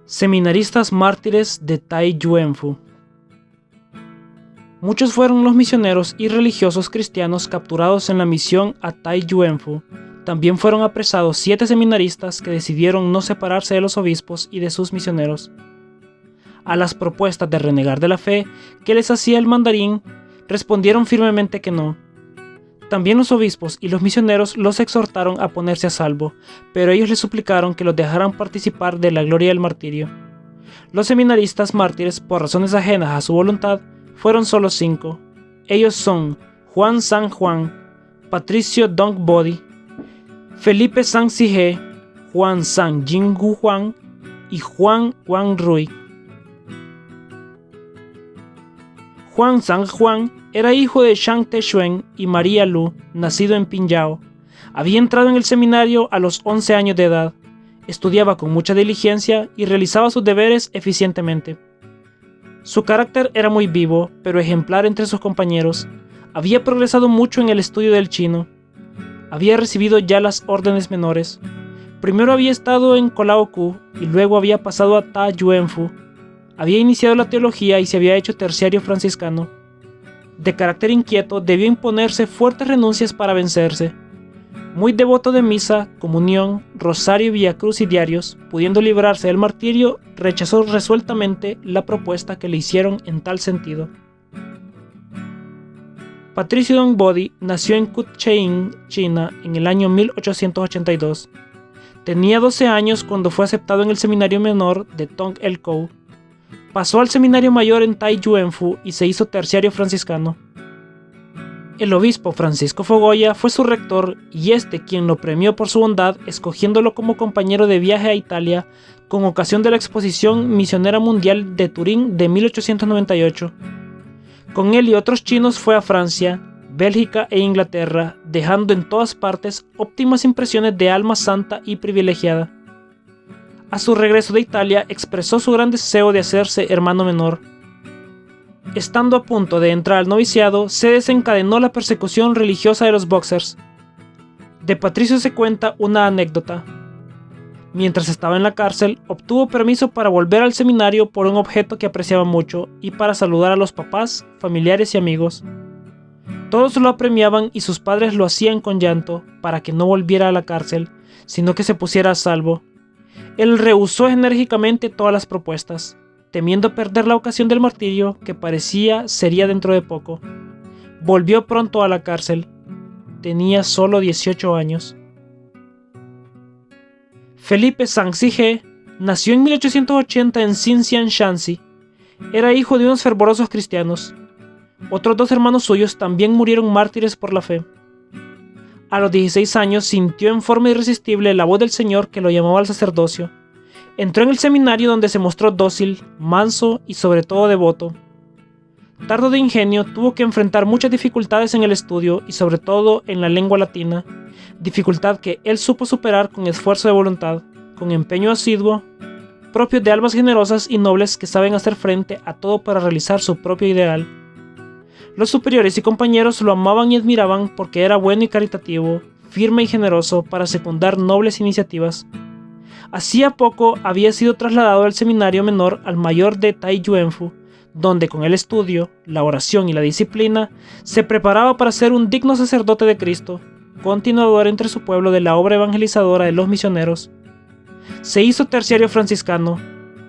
Seminaristas mártires de Tai Yuen Fu. Muchos fueron los misioneros y religiosos cristianos capturados en la misión a Tai Yuen Fu. También fueron apresados 7 seminaristas que decidieron no separarse de los obispos y de sus misioneros. A las propuestas de renegar de la fe que les hacía el mandarín, respondieron firmemente que no. También los obispos y los misioneros los exhortaron a ponerse a salvo, pero ellos les suplicaron que los dejaran participar de la gloria del martirio. Los seminaristas mártires, por razones ajenas a su voluntad, fueron solo 5. Ellos son Juan San Juan, Patricio Dong Bodi, Felipe San Sige, Juan San Jingu Juan y Juan Wang Rui. Juan San Juan era hijo de Shang Te-Shuen y María Lu, nacido en Pingyao. Había entrado en el seminario a los 11 años de edad. Estudiaba con mucha diligencia y realizaba sus deberes eficientemente. Su carácter era muy vivo, pero ejemplar entre sus compañeros. Había progresado mucho en el estudio del chino. Había recibido ya las órdenes menores. Primero había estado en Kolaoku y luego había pasado a Tai Yuen Fu. Había iniciado la teología y se había hecho terciario franciscano. De carácter inquieto, debió imponerse fuertes renuncias para vencerse. Muy devoto de misa, comunión, rosario, viacruz y diarios, pudiendo librarse del martirio, rechazó resueltamente la propuesta que le hicieron en tal sentido. Patricio Dong Bodi nació en Kuching, China, en el año 1882. Tenía 12 años cuando fue aceptado en el seminario menor de Tong El Kou. Pasó al seminario mayor en Tai Yuen Fu y se hizo terciario franciscano. El obispo Francisco Fogoya fue su rector y quien lo premió por su bondad, escogiéndolo como compañero de viaje a Italia con ocasión de la Exposición Misionera Mundial de Turín de 1898. Con él y otros chinos fue a Francia, Bélgica e Inglaterra, dejando en todas partes óptimas impresiones de alma santa y privilegiada. A su regreso de Italia expresó su gran deseo de hacerse hermano menor. Estando a punto de entrar al noviciado, se desencadenó la persecución religiosa de los Boxers. De Patricio se cuenta una anécdota. Mientras estaba en la cárcel, obtuvo permiso para volver al seminario por un objeto que apreciaba mucho y para saludar a los papás, familiares y amigos. Todos lo apremiaban y sus padres lo hacían con llanto para que no volviera a la cárcel, sino que se pusiera a salvo. Él rehusó enérgicamente todas las propuestas, temiendo perder la ocasión del martirio que parecía sería dentro de poco. Volvió pronto a la cárcel. Tenía solo 18 años. Felipe San Sige nació en 1880 en Xinxian, Shanxi. Era hijo de unos fervorosos cristianos. Otros 2 hermanos suyos también murieron mártires por la fe. A los 16 años sintió en forma irresistible la voz del Señor que lo llamaba al sacerdocio. Entró en el seminario donde se mostró dócil, manso y sobre todo devoto. Tardo de ingenio, tuvo que enfrentar muchas dificultades en el estudio y sobre todo en la lengua latina, dificultad que él supo superar con esfuerzo de voluntad, con empeño asiduo, propio de almas generosas y nobles que saben hacer frente a todo para realizar su propio ideal. Los superiores y compañeros lo amaban y admiraban porque era bueno y caritativo, firme y generoso para secundar nobles iniciativas. Hacía poco había sido trasladado del seminario menor al mayor de Tai Yuen Fu, donde con el estudio, la oración y la disciplina se preparaba para ser un digno sacerdote de Cristo, continuador entre su pueblo de la obra evangelizadora de los misioneros. Se hizo terciario franciscano,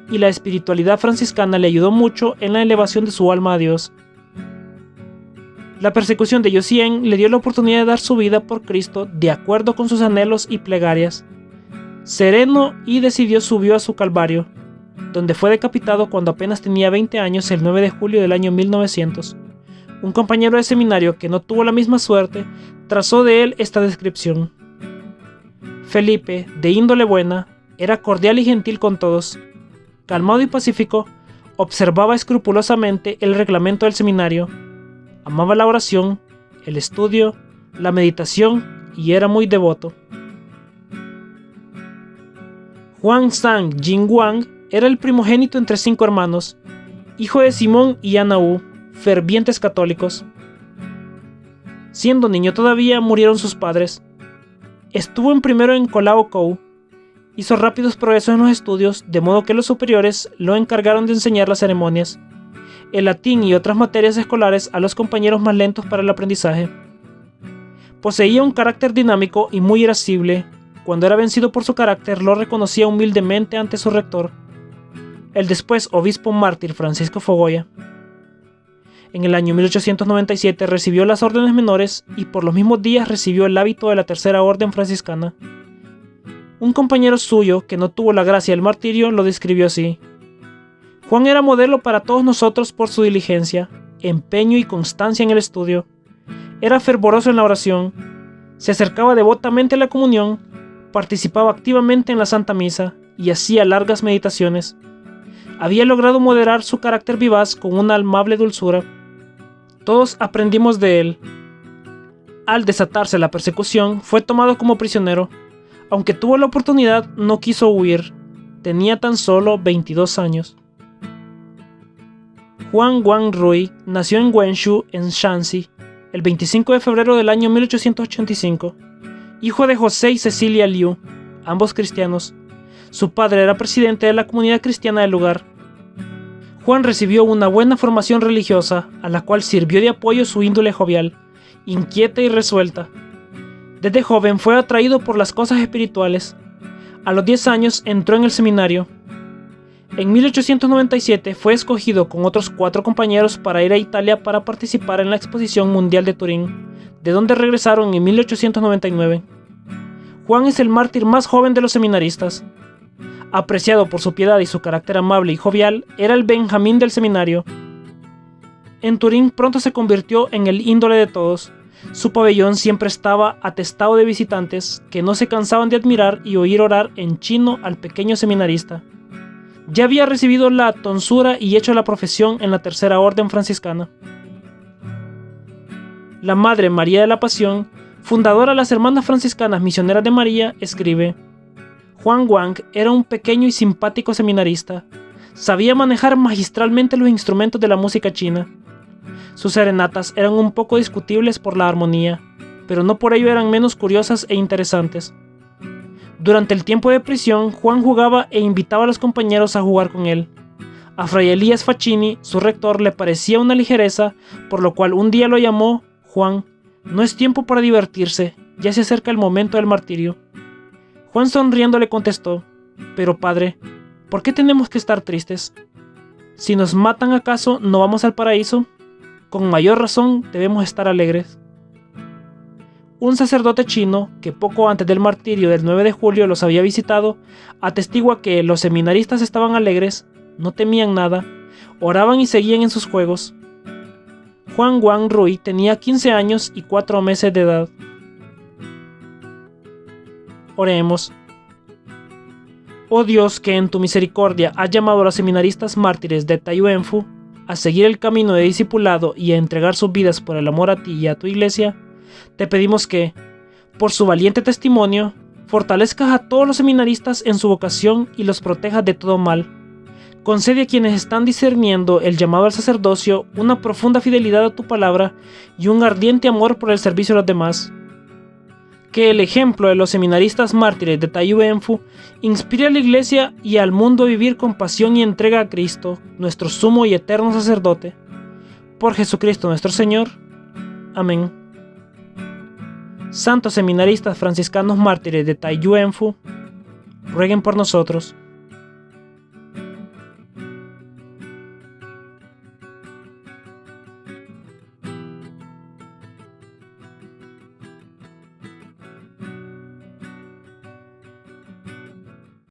y la espiritualidad franciscana le ayudó mucho en la elevación de su alma a Dios. La persecución de Yosien le dio la oportunidad de dar su vida por Cristo de acuerdo con sus anhelos y plegarias. Sereno y decidido subió a su Calvario, donde fue decapitado cuando apenas tenía 20 años el 9 de julio del año 1900. Un compañero de seminario que no tuvo la misma suerte trazó de él esta descripción. Felipe, de índole buena, era cordial y gentil con todos. Calmado y pacífico, observaba escrupulosamente el reglamento del seminario. Amaba la oración, el estudio, la meditación y era muy devoto. Juan San Jinguang era el primogénito entre 5 hermanos, hijo de Simón y Ana Wu, fervientes católicos. Siendo niño todavía murieron sus padres. Estuvo primero en Kolaokou Hizo rápidos progresos en los estudios, de modo que los superiores lo encargaron de enseñar las ceremonias, el latín y otras materias escolares a los compañeros más lentos para el aprendizaje. Poseía un carácter dinámico y muy irascible. Cuando era vencido por su carácter, lo reconocía humildemente ante su rector, el después obispo mártir Francisco Fogoya. En el año 1897 recibió las órdenes menores y por los mismos días recibió el hábito de la tercera orden franciscana. Un compañero suyo, que no tuvo la gracia del martirio, lo describió así: Juan era modelo para todos nosotros por su diligencia, empeño y constancia en el estudio. Era fervoroso en la oración, se acercaba devotamente a la comunión, participaba activamente en la Santa Misa y hacía largas meditaciones. Había logrado moderar su carácter vivaz con una amable dulzura. Todos aprendimos de él. Al desatarse la persecución, fue tomado como prisionero. Aunque tuvo la oportunidad, no quiso huir. Tenía tan solo 22 años. Juan Wang Rui nació en Wenzhou, en Shanxi, el 25 de febrero del año 1885, hijo de José y Cecilia Liu, ambos cristianos. Su padre era presidente de la comunidad cristiana del lugar. Juan recibió una buena formación religiosa, a la cual sirvió de apoyo su índole jovial, inquieta y resuelta. Desde joven fue atraído por las cosas espirituales. A los 10 años entró en el seminario. En 1897 fue escogido con otros 4 compañeros para ir a Italia para participar en la Exposición Mundial de Turín, de donde regresaron en 1899. Juan es el mártir más joven de los seminaristas. Apreciado por su piedad y su carácter amable y jovial, era el Benjamín del seminario. En Turín pronto se convirtió en el índole de todos. Su pabellón siempre estaba atestado de visitantes que no se cansaban de admirar y oír orar en chino al pequeño seminarista. Ya había recibido la tonsura y hecho la profesión en la tercera orden franciscana. La Madre María de la Pasión, fundadora de las Hermanas Franciscanas Misioneras de María, escribe: Juan Wang era un pequeño y simpático seminarista. Sabía manejar magistralmente los instrumentos de la música china. Sus serenatas eran un poco discutibles por la armonía, pero no por ello eran menos curiosas e interesantes. Durante el tiempo de prisión, Juan jugaba e invitaba a los compañeros a jugar con él. A Fray Elías Facchini, su rector, le parecía una ligereza, por lo cual un día lo llamó: Juan, no es tiempo para divertirse, ya se acerca el momento del martirio. Juan sonriendo le contestó: pero padre, ¿por qué tenemos que estar tristes? Si nos matan, ¿acaso no vamos al paraíso? Con mayor razón debemos estar alegres. Un sacerdote chino, que poco antes del martirio del 9 de julio los había visitado, atestigua que los seminaristas estaban alegres, no temían nada, oraban y seguían en sus juegos. Juan Wang Rui tenía 15 años y 4 meses de edad. Oremos. Oh Dios, que en tu misericordia has llamado a los seminaristas mártires de Taiyuanfu a seguir el camino de discipulado y a entregar sus vidas por el amor a ti y a tu iglesia, te pedimos que, por su valiente testimonio, fortalezcas a todos los seminaristas en su vocación y los protejas de todo mal. Concede a quienes están discerniendo el llamado al sacerdocio una profunda fidelidad a tu palabra y un ardiente amor por el servicio a los demás. Que el ejemplo de los seminaristas mártires de Taiyuanfu inspire a la Iglesia y al mundo a vivir con pasión y entrega a Cristo, nuestro sumo y eterno sacerdote. Por Jesucristo nuestro Señor. Amén. Santos seminaristas franciscanos mártires de Taiyuanfu, rueguen por nosotros.